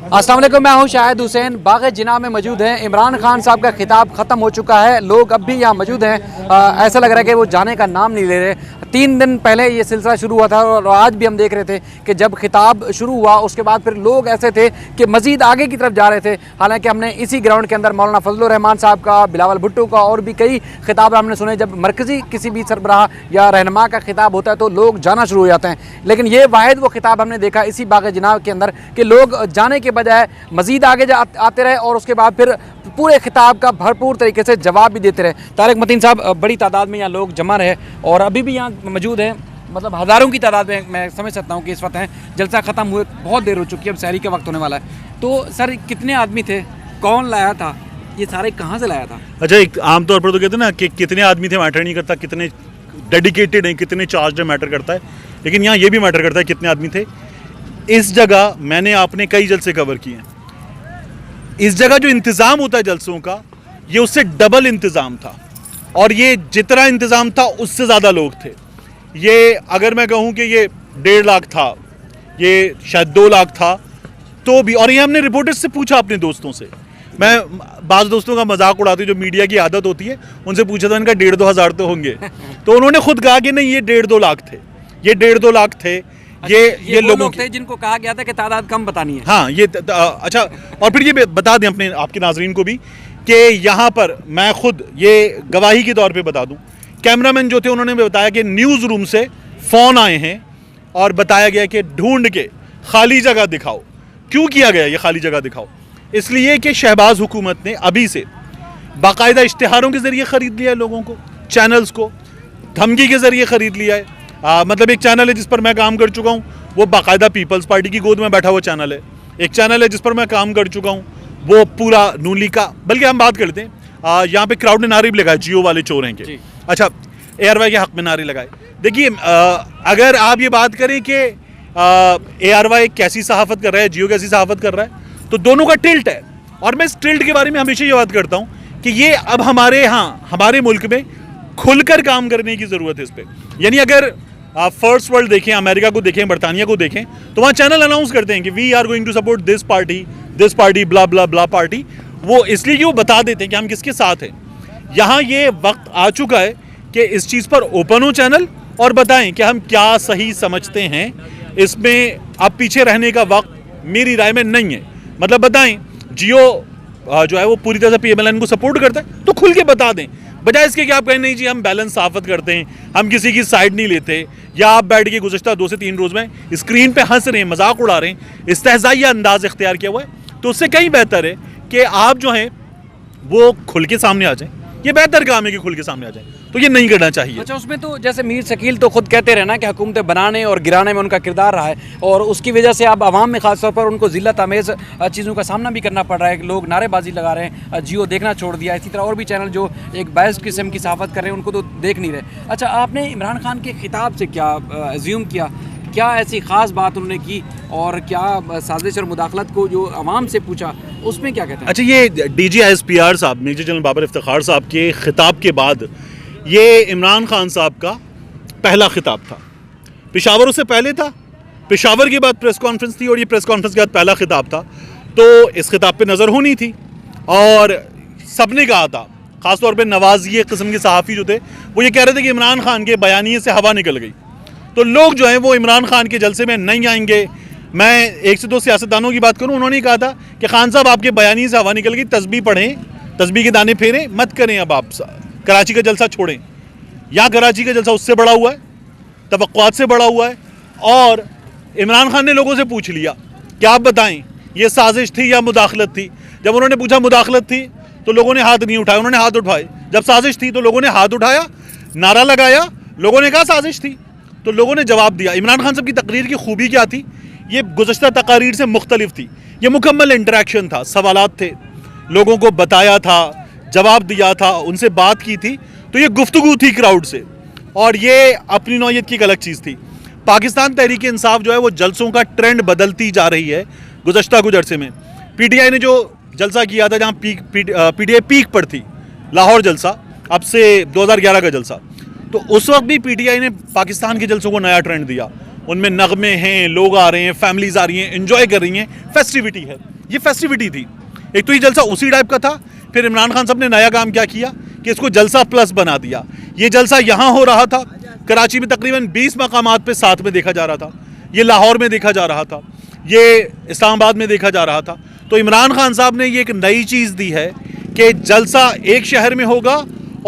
अस्सलाम वालेकुम, मैं हूं शाहिद हुसैन। बाग़ जिना में मौजूद हैं। इमरान खान साहब का खिताब ख़त्म हो चुका है, लोग अब भी यहाँ मौजूद हैं। ऐसा लग रहा है कि वो जाने का नाम नहीं ले रहे। 3 दिन पहले ये सिलसिला शुरू हुआ था और आज भी हम देख रहे थे कि जब खिताब शुरू हुआ उसके बाद फिर लोग ऐसे थे कि मज़ीद आगे की तरफ जा रहे थे। हालांकि हमने इसी ग्राउंड के अंदर मौलाना फजलुर रहमान साहब का, बिलावल भुट्टो का और भी कई खिताब हमने सुने। जब मरकज़ी किसी भी सरबराह या रहनुमा का खिताब होता है तो लोग जाना शुरू हो जाते हैं, लेकिन ये वाहिद वो खिताब हमने देखा इसी बाग़ जिना के अंदर कि लोग जाने के बजाय मज़ीद आगे आते रहे और उसके बाद फिर पूरे खिताब का भरपूर तरीके से जवाब भी देते रहे। तारिक मतीन साहब, बड़ी तादाद में यहाँ लोग जमा रहे और अभी भी यहाँ मौजूद हैं, मतलब हज़ारों की तादाद में मैं समझ सकता हूँ कि इस वक्त हैं। जलसा ख़त्म हुए बहुत देर हो चुकी है, अब सहरी का वक्त होने वाला है। तो सर, कितने आदमी थे, कौन लाया था, ये सारे कहाँ से लाया था? अच्छा, एक आमतौर पर तो कहते हैं ना कि कितने आदमी थे मैटर नहीं करता, कितने डेडिकेटेड हैं, कितने चार्ज मैटर करता है, लेकिन यहाँ ये भी मैटर करता है कितने आदमी थे। इस जगह मैंने आपने कई जलसे कवर किए हैं। इस जगह जो इंतज़ाम होता है जलसों का, ये उससे डबल इंतज़ाम था और ये जितना इंतज़ाम था उससे ज़्यादा लोग थे। ये अगर मैं कहूँ कि ये 1.5 लाख था, ये शायद 2 लाख था तो भी। और ये हमने रिपोर्टर्स से पूछा, अपने दोस्तों से। मैं बाज़ दोस्तों का मजाक उड़ाती हूँ, जो मीडिया की आदत होती है, उनसे पूछा था इनका 1.5-2 हज़ार तो होंगे। तो उन्होंने खुद कहा कि नहीं, ये 1.5-2 लाख थे, ये 1.5-2 लाख थे। ये लोग थे जिनको कहा गया था कि तादाद कम बतानी है। हाँ, ये अच्छा। और फिर ये बता दें अपने आपके नाजरीन को भी कि यहाँ पर मैं खुद ये गवाही के तौर पे बता दूं, कैमरामैन जो थे उन्होंने बताया कि न्यूज़ रूम से फ़ोन आए हैं और बताया गया कि ढूंढ के खाली जगह दिखाओ। क्यों किया गया ये खाली जगह दिखाओ? इसलिए कि शहबाज हुकूमत ने अभी से बाकायदा इश्तिहारों के ज़रिए ख़रीद लिया है लोगों को, चैनल्स को धमकी के ज़रिए ख़रीद लिया है। मतलब एक चैनल है जिस पर मैं काम कर चुका हूँ, वो बाकायदा पीपल्स पार्टी की गोद में बैठा हुआ चैनल है। एक चैनल है जिस पर मैं काम कर चुका हूँ, वो पूरा नून लीग का। बल्कि हम बात करते हैं, यहाँ पे क्राउड ने नारे भी लगाए, जियो वाले चोर हैं के। अच्छा, ARY के हक़ में नारे लगाए। देखिए, अगर आप ये बात करें कि ARY कैसी सहाफ़त कर रहा है, जियो कैसी सहाफ़त कर रहा है, तो दोनों का टिल्ट है। और मैं इस टिल्ट के बारे में हमेशा ये बात करता हूँ कि ये अब हमारे यहाँ, हमारे मुल्क में खुलकर काम करने की ज़रूरत है इस पर। यानी अगर आप फर्स्ट वर्ल्ड देखें, अमेरिका को देखें, बरतानिया को देखें, तो वहाँ चैनल अनाउंस करते हैं कि we are going to support this party blah blah blah party. वो इसलिए कि वो बता देते हैं कि हम किसके साथ हैं। यहाँ ये वक्त आ चुका है कि इस चीज़ पर ओपन हो चैनल और बताएं कि हम क्या सही समझते हैं। इसमें अब पीछे रहने का वक्त मेरी राय में नहीं है। मतलब बताएं, जियो जो है वो पूरी तरह से PMLN को सपोर्ट करता है तो खुल के बता दें, बजाय इसके कि आप कहें नहीं जी हम बैलेंस साफ़त करते हैं, हम किसी की साइड नहीं लेते, या आप बैठ के गुज़श्ता 2 से 3 रोज़ में स्क्रीन पे हंस रहे हैं, मजाक उड़ा रहे हैं, इस्तेहज़ाई अंदाज़ इख्तियार किया हुआ है। तो उससे कहीं बेहतर है कि आप जो हैं वो खुल के सामने आ जाएं। ये बेहतर काम है कि खुल के सामने आ जाएं, तो ये नहीं करना चाहिए। अच्छा, उसमें तो जैसे मीर शकील तो खुद कहते रहे ना कि हुकूमतें बनाने और गिराने में उनका किरदार रहा है और उसकी वजह से अब आवाम में खास तौर पर उनको ज़िल्लत आमेज़ चीज़ों का सामना भी करना पड़ रहा है। लोग नारेबाजी लगा रहे हैं, जियो देखना छोड़ दिया, इसी तरह और भी चैनल जो एक बायस्ड किस्म की सहाफ़त कर रहे हैं उनको तो देख नहीं रहे। अच्छा, आपने इमरान खान के खिताब से क्या अज्यूम किया, क्या ऐसी ख़ास बात उन्होंने की और क्या साजिश और मुदाखलत को जो आवाम से पूछा उसमें क्या कहते हैं? अच्छा, ये DG ISPR साहब, मेजर जनरल बाबर इफ्तिखार साहब के खिताब के बाद ये इमरान खान साहब का पहला खिताब था। पेशावर उससे पहले था, पेशावर के बाद प्रेस कॉन्फ्रेंस थी और ये प्रेस कॉन्फ्रेंस के बाद पहला खिताब था। तो इस खिताब पे नज़र होनी थी और सबने कहा था, ख़ासतौर पे नवाज़ी किस्म के सहाफ़ी जो थे वो ये कह रहे थे कि इमरान खान के बयानिए से हवा निकल गई, तो लोग जो हैं वो इमरान खान के जलसे में नहीं आएंगे। मैं 1 से 2 सियासतदानों की बात करूँ, उन्होंने कहा था कि खान साहब आपके बयानिए से हवा निकल गई, तस्बीह पढ़ें, तस्बीह के दाने फेरें, मत करें, अब आप कराची का जलसा छोड़ें। या कराची का जलसा उससे बड़ा हुआ है, तवक्कुआत से बड़ा हुआ है। और इमरान खान ने लोगों से पूछ लिया कि आप बताएं ये साजिश थी या मुदाखलत थी। जब उन्होंने पूछा मुदाखलत थी तो लोगों ने हाथ नहीं उठाए, उन्होंने हाथ उठाए। जब साजिश थी तो लोगों ने हाथ उठाया, नारा लगाया, लोगों ने कहा साजिश थी, तो लोगों ने जवाब दिया। इमरान खान साहब की तकरीर की खूबी क्या थी, ये गुज़श्ता तकारीर से मुख्तलिफ थी। ये मुकम्मल इंटरेक्शन था, सवालात थे, लोगों को बताया था, जवाब दिया था, उनसे बात की थी। तो ये गुफ्तगू थी क्राउड से और ये अपनी नौयत की एक अलग चीज़ थी। पाकिस्तान तहरीक इंसाफ जो है वो जलसों का ट्रेंड बदलती जा रही है। गुज़श्ता कुछ अरसे में PTI ने जो जलसा किया था, जहाँ PTI पीक पर थी, लाहौर जलसा, अब से 2011 का जलसा, तो उस वक्त भी PTI ने पाकिस्तान के जलसों को नया ट्रेंड दिया। उनमें नगमे हैं, लोग आ रहे हैं, फैमिलीज़ आ रही हैं, एंजॉय कर रही हैं, फेस्टिविटी है। ये फेस्टिविटी थी। एक तो ये जलसा उसी टाइप का था, फिर इमरान खान साहब ने नया काम क्या किया कि इसको जलसा प्लस बना दिया। ये जलसा यहाँ हो रहा था, कराची में तकरीबन 20 मकामात पे साथ में देखा जा रहा था, ये लाहौर में देखा जा रहा था, ये इस्लामाबाद में देखा जा रहा था। तो इमरान खान साहब ने ये एक नई चीज़ दी है कि जलसा एक शहर में होगा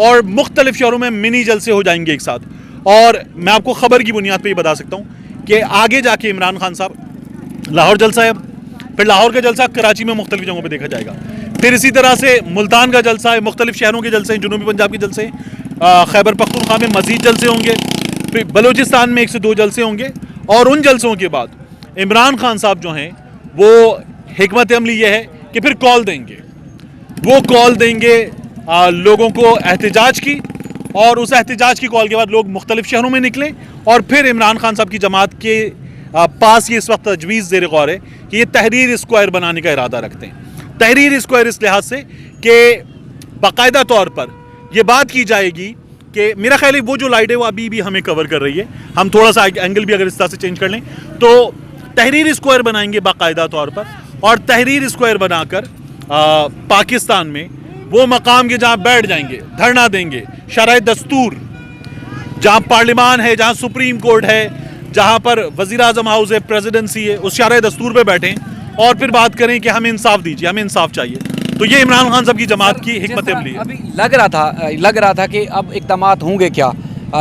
और मुख्तलिफ शहरों में मिनी जलसे हो जाएंगे एक साथ। और मैं आपको खबर की बुनियाद पे ये बता सकता हूँ कि आगे जाके इमरान खान साहब लाहौर जलसा है, फिर लाहौर का जलसा कराची में मुख्तलिफ जगहों पे देखा जाएगा, फिर इसी तरह से मुल्तान का जलसा है, मुख्तलिफ शहरों के जलसे हैं, जुनूबी पंजाब के जलसे हैं, खैबर पख्तूनख्वा में मजीद जलसे होंगे, फिर बलूचिस्तान में 1 से 2 जलसे होंगे। और उन जलसों के बाद इमरान खान साहब जो हैं वो हिकमत अमली ये है कि फिर कॉल देंगे, वो कॉल देंगे लोगों को एहतजाज की, और उस एहतजाज की कॉल के बाद लोग मुख्तलिफ शहरों में निकलें। और फिर इमरान खान साहब की जमात के पास ये इस वक्त तजवीज़ ज़ेर गौर है कि ये तहरीर स्क्वायर बनाने का इरादा रखते हैं। तहरीर स्क्वायर इस लिहाज से कि बाकायदा तौर पर यह बात की जाएगी कि मेरा ख्याल है वो जो लाइट है वो अभी भी हमें कवर कर रही है, हम थोड़ा सा एंगल भी अगर इस तरह से चेंज कर लें तो तहरीर स्क्वायर बनाएंगे बाकायदा तौर पर। और तहरीर स्क्वायर बनाकर पाकिस्तान में वो मकाम के जहाँ बैठ जाएंगे, धरना देंगे, शराय दस्तूर, जहाँ पार्लिमान है, जहाँ सुप्रीम कोर्ट है, जहाँ पर वज़ीर आज़म हाउस है, प्रेसिडेंसी है, उस शराय दस्तूर पे बैठें और फिर बात करें कि हमें इंसाफ दीजिए, हमें इंसाफ चाहिए। तो ये इमरान खान साहब की जमात की हिकमत अमली है। अभी लग रहा था कि अब इक़दामात होंगे क्या,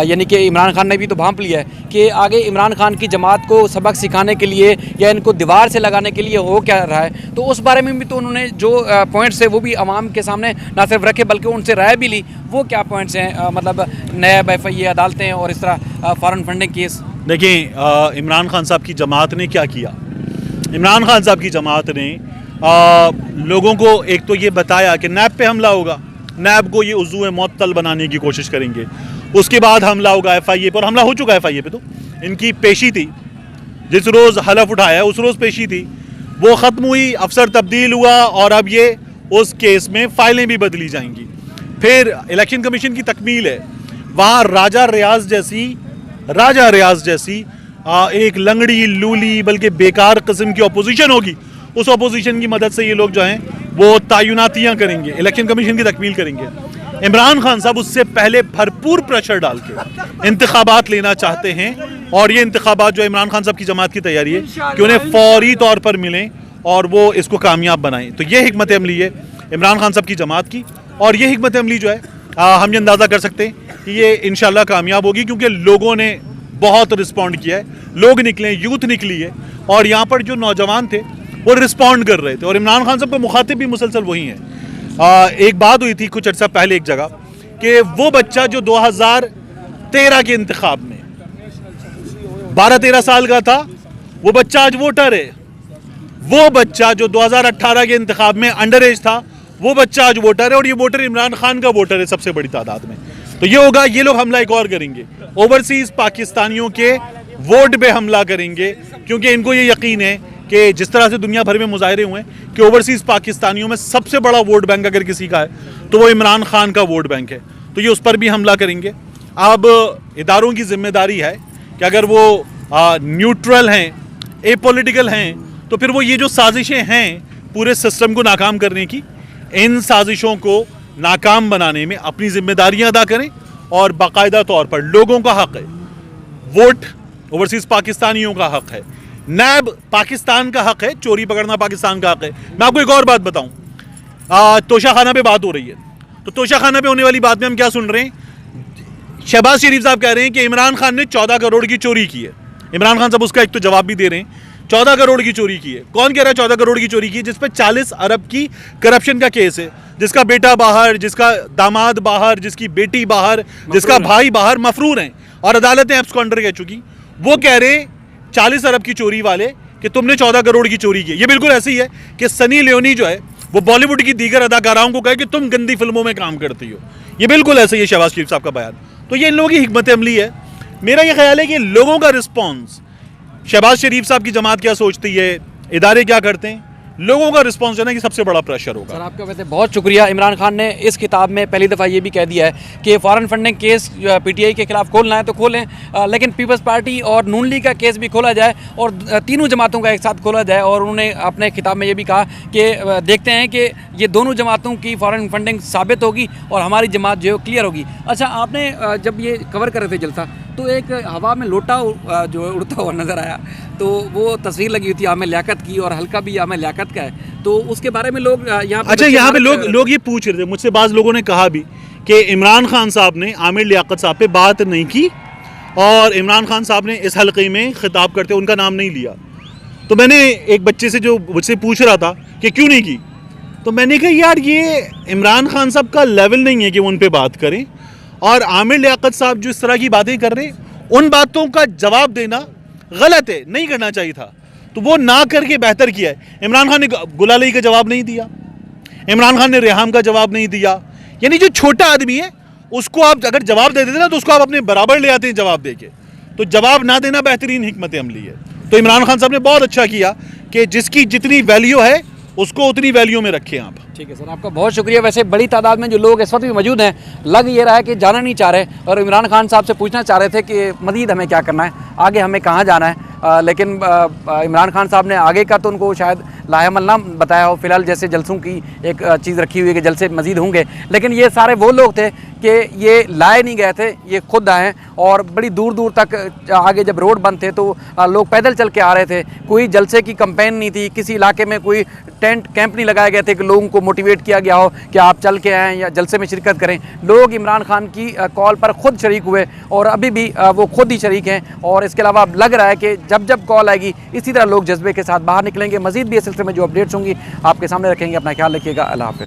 यानी कि इमरान खान ने भी तो भांप लिया है कि आगे इमरान खान की जमात को सबक सिखाने के लिए या इनको दीवार से लगाने के लिए हो क्या रहा है। तो उस बारे में भी तो उन्होंने जो पॉइंट्स है वो भी आवाम के सामने ना सिर्फ रखे बल्कि उनसे राय भी ली। वो क्या पॉइंट्स हैं, मतलब नैब, FIA, अदालतें और इस तरह फॉरेन फंडिंग केस। देखिए इमरान खान साहब की जमात ने क्या किया, इमरान खान साहब की जमात ने लोगों को एक तो ये बताया कि नैब पे हमला होगा, नैब को ये उज़्व मुअत्तल बनाने की कोशिश करेंगे, उसके बाद हमला होगा FIA पर। हमला हो चुका है FIA पे, तो इनकी पेशी थी, जिस रोज़ हलफ उठाया उस रोज़ पेशी थी, वो ख़त्म हुई, अफसर तब्दील हुआ और अब ये उस केस में फ़ाइलें भी बदली जाएंगी। फिर इलेक्शन कमीशन की तकमील है, वहाँ राजा रियाज जैसी एक लंगड़ी लूली बल्कि बेकार किस्म की अपोजिशन होगी, उस अपोजिशन की मदद से ये लोग जो हैं वो तयनातियाँ करेंगे, इलेक्शन कमीशन की तकमील करेंगे। इमरान खान साहब उससे पहले भरपूर प्रेशर डाल के इंतखाबात लेना चाहते हैं, और ये इंतखाबात जो इमरान खान साहब की जमात की तैयारी है कि उन्हें फौरी तौर पर मिलें और वो इसको कामयाब बनाएं। तो ये हिकमत अमली है इमरान खान साहब की जमात की, और ये हिकमत अमली जो है हम ये अंदाज़ा कर सकते हैं कि ये इंशाल्लाह कामयाब होगी, क्योंकि लोगों ने बहुत रिस्पॉन्ड किया है, लोग निकले, यूथ निकली है, और यहाँ पर जो नौजवान थे वो रिस्पॉन्ड कर रहे थे, और इमरान खान साहब का मुखातिब भी मुसलसल वही है। एक बात हुई थी कुछ अर्सा पहले एक जगह कि वो बच्चा जो 2013 के इंतखाब में 12-13 साल का था, वो बच्चा आज वोटर है। वो बच्चा जो 2018 के इंतखाब में अंडर एज था, वो बच्चा आज वोटर है, और ये वोटर इमरान खान का वोटर है सबसे बड़ी तादाद में। तो ये होगा, ये लोग हमला एक और करेंगे, ओवरसीज पाकिस्तानियों के वोट पे हमला करेंगे, क्योंकि इनको ये यकीन है कि जिस तरह से दुनिया भर में मुजाहरे हुए हैं कि ओवरसीज़ पाकिस्तानियों में सबसे बड़ा वोट बैंक अगर किसी का है तो वो इमरान खान का वोट बैंक है, तो ये उस पर भी हमला करेंगे। अब इदारों की जिम्मेदारी है कि अगर वो न्यूट्रल हैं, एपॉलिटिकल हैं, तो फिर वो ये जो साजिशें हैं पूरे सिस्टम को नाकाम करने की, इन साजिशों को नाकाम बनाने में अपनी जिम्मेदारियाँ अदा करें, और बाकायदा तौर पर लोगों का हक है, वोट ओवरसीज़ पाकिस्तानियों का हक है, नैब पाकिस्तान का हक है, चोरी पकड़ना पाकिस्तान का हक है। मैं आपको एक और बात बताऊं, तोशाखाना पे बात हो रही है, तो तोशाखाना पे होने वाली बात में हम क्या सुन रहे हैं, शहबाज शरीफ साहब कह रहे हैं कि इमरान खान ने 14 करोड़ की चोरी की है। इमरान खान साहब उसका एक तो जवाब भी दे रहे हैं, 14 करोड़ की चोरी की है। कौन कह रहा है 14 करोड़ की चोरी की है? जिस पर 40 अरब की करप्शन का केस है, जिसका बेटा बाहर, जिसका दामाद बाहर, जिसकी बेटी बाहर, जिसका भाई बाहर मफरूर हैं, और अदालतें एब्सकॉन्डर कह चुकी, वो कह रहे 40 अरब की चोरी वाले कि तुमने 14 करोड़ की चोरी की। ये बिल्कुल ऐसी है कि सनी लियोनी जो है वो बॉलीवुड की दीगर अदाकाराओं को कहे कि तुम गंदी फिल्मों में काम करती हो। ये बिल्कुल ऐसे ही है शहबाज शरीफ साहब का बयान। तो ये इन लोगों की हिकमत अमली है। मेरा ये ख्याल है कि लोगों का रिस्पॉन्स, शहबाज शरीफ साहब की जमात क्या सोचती है, इदारे क्या करते हैं, लोगों का रिस्पॉन्स जो है ना कि सबसे बड़ा प्रेशर होगा। सर आपका वैसे बहुत शुक्रिया। इमरान खान ने इस खिताब में पहली दफ़ा ये भी कह दिया है कि फॉरेन फंडिंग केस पीटीआई के खिलाफ खोलना है तो खोलें, लेकिन पीपल्स पार्टी और नून लीग का केस भी खोला जाए और तीनों जमातों का एक साथ खोला जाए। और उन्होंने अपने खिताब में ये भी कहा कि देखते हैं कि ये दोनों जमातों की फॉरेन फंडिंग साबित होगी और हमारी जमात जो है क्लियर होगी। अच्छा, आपने जब ये कवर कर रहे थे जलसा तो एक हवा में लोटा जो है उड़ता हुआ नज़र आया, तो वो तस्वीर लगी हुई थी आमिर लियाकत की और हल्का भी आमिर लियाकत का है, तो उसके बारे में लोग यहाँ पे अच्छा, यहाँ पे लोग ये पूछ रहे थे मुझसे, बाज़ लोगों ने कहा भी कि इमरान खान साहब ने आमिर लियाकत साहब पे बात नहीं की और इमरान खान साहब ने इस हल्के में खिताब करते उनका नाम नहीं लिया। तो मैंने एक बच्चे से जो मुझसे पूछ रहा था कि क्यों नहीं की, तो मैंने कहा यार ये इमरान खान साहब का लेवल नहीं है कि वो उन पर बात करें, और आमिर लियाकत साहब जो इस तरह की बातें कर रहे हैं उन बातों का जवाब देना गलत है, नहीं करना चाहिए था, तो वो ना करके बेहतर किया है। इमरान खान ने गुलाली का जवाब नहीं दिया, इमरान खान ने रेहाम का जवाब नहीं दिया, यानी जो छोटा आदमी है उसको आप अगर जवाब दे देते ना तो उसको आप अपने बराबर ले आते हैं जवाब दे के, तो जवाब ना देना बेहतरीन हिकमत अमली है। तो इमरान खान साहब ने बहुत अच्छा किया कि जिसकी जितनी वैल्यू है उसको उतनी वैल्यू में रखें आप। ठीक है सर, आपका बहुत शुक्रिया। वैसे बड़ी तादाद में जो लोग इस वक्त भी मौजूद हैं, लग ये रहा है कि जाना नहीं चाह रहे और इमरान खान साहब से पूछना चाह रहे थे कि मज़ीद हमें क्या करना है, आगे हमें कहाँ जाना है, लेकिन इमरान खान साहब ने आगे का तो उनको शायद लाहेमल ना बताया हो। फिलहाल जैसे जलसों की एक चीज़ रखी हुई है कि जलसे मज़ीद होंगे, लेकिन ये सारे वो लोग थे कि ये लाए नहीं गए थे, ये खुद आए और बड़ी दूर दूर तक आगे जब रोड बंद थे तो लोग पैदल चल के आ रहे थे। कोई जलसे की कंपेन नहीं थी, किसी इलाके में कोई टेंट कैंप नहीं लगाए गए थे कि लोगों को मोटिवेट किया गया हो कि आप चल के आएँ या जलसे में शिरकत करें। लोग इमरान खान की कॉल पर खुद शरीक हुए और अभी भी वो खुद ही शरीक हैं। और इसके अलावा अब लग रहा है कि जब जब कॉल आएगी इसी तरह लोग जज्बे के साथ बाहर निकलेंगे। मज़ीद भी इस सिलसिले में जो अपडेट्स होंगी आपके सामने रखेंगे। अपना ख्याल रखिएगा। अल्लाह हाफ़िज़।